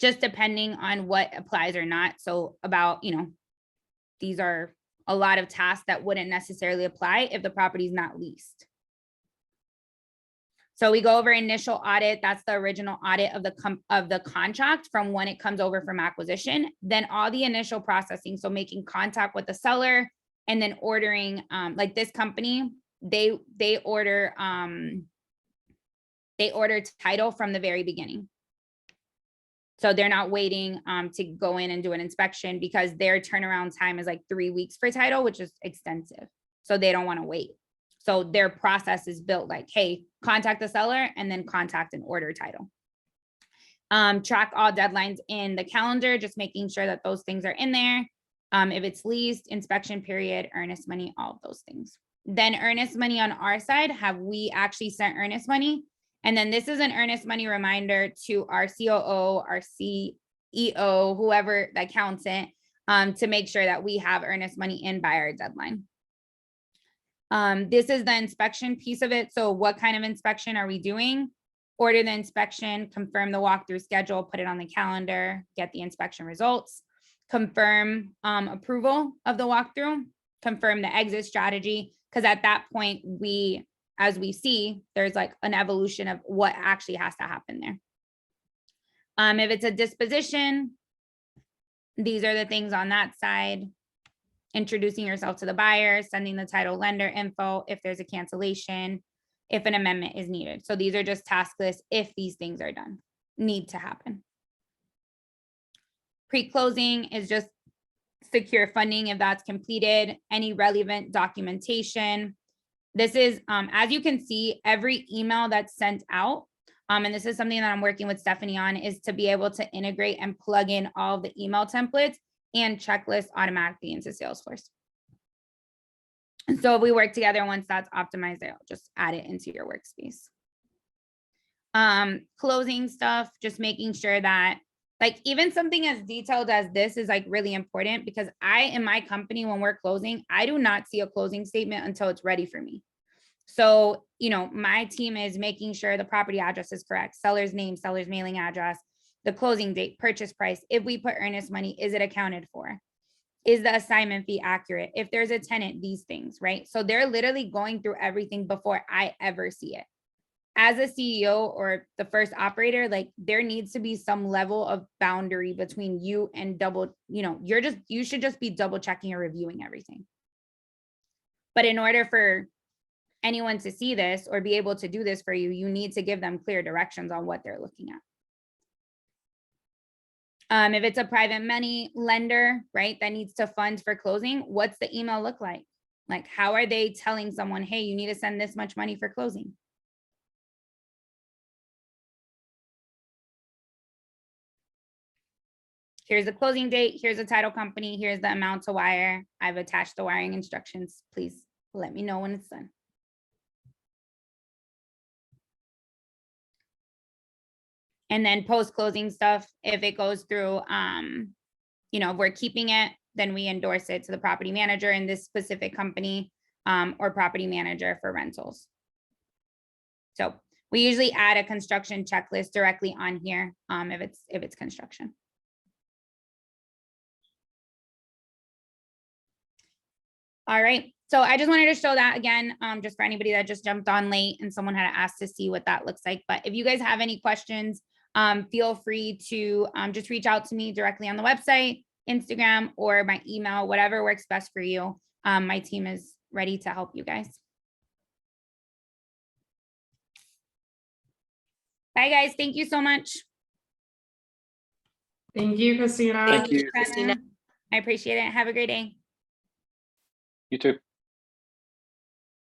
just depending on what applies or not. So about, you know, these are a lot of tasks that wouldn't necessarily apply if the property is not leased. So we go over initial audit. That's the original audit of the contract from when it comes over from acquisition. Then all the initial processing. So making contact with the seller and then ordering, like this company, they order title from the very beginning. So they're not waiting to go in and do an inspection because their turnaround time is like 3 weeks for title, which is extensive. So they don't want to wait. So their process is built like, hey, contact the seller and then contact and order title. Track all deadlines in the calendar, just making sure that those things are in there. If it's leased, inspection period, earnest money, all of those things. Then earnest money on our side, have we actually sent earnest money? And then this is an earnest money reminder to our COO, our CEO, whoever, the accountant, to make sure that we have earnest money in by our deadline. This is the inspection piece of it. So what kind of inspection are we doing? Order the inspection, confirm the walkthrough schedule, put it on the calendar, get the inspection results, confirm approval of the walkthrough, confirm the exit strategy. Because at that point, as we see, there's like an evolution of what actually has to happen there. If it's a disposition, these are the things on that side. Introducing yourself to the buyer, sending the title lender info if there's a cancellation, if an amendment is needed. So these are just task lists if these things are done, need to happen. Pre-closing is just secure funding if that's completed, any relevant documentation. This is, as you can see, every email that's sent out, and this is something that I'm working with Stephanie on, is to be able to integrate and plug in all the email templates and checklists automatically into Salesforce. And so if we work together, once that's optimized, I'll just add it into your workspace. Closing stuff, just making sure that like even something as detailed as this is like really important, because in my company, when we're closing, I do not see a closing statement until it's ready for me. So, you know, my team is making sure the property address is correct, seller's name, seller's mailing address, the closing date, purchase price. If we put earnest money, is it accounted for? Is the assignment fee accurate? If there's a tenant, these things, right? So they're literally going through everything before I ever see it. As a CEO or the first operator, like there needs to be some level of boundary between you and you should just be double checking or reviewing everything. But in order for anyone to see this or be able to do this for you, you need to give them clear directions on what they're looking at. If it's a private money lender, right, that needs to fund for closing, what's the email look like? Like, how are they telling someone, hey, you need to send this much money for closing? Here's the closing date. Here's the title company. Here's the amount to wire. I've attached the wiring instructions. Please let me know when it's done. And then post-closing stuff, if it goes through, if we're keeping it, then we endorse it to the property manager in this specific company or property manager for rentals. So we usually add a construction checklist directly on here if it's construction. All right, so I just wanted to show that again, just for anybody that just jumped on late and someone had asked to see what that looks like. But if you guys have any questions, feel free to just reach out to me directly on the website, Instagram, or my email, whatever works best for you. My team is ready to help you guys. Bye, guys. Thank you so much. Thank you, Kristina. Thank you, Kristina. I appreciate it. Have a great day. You too.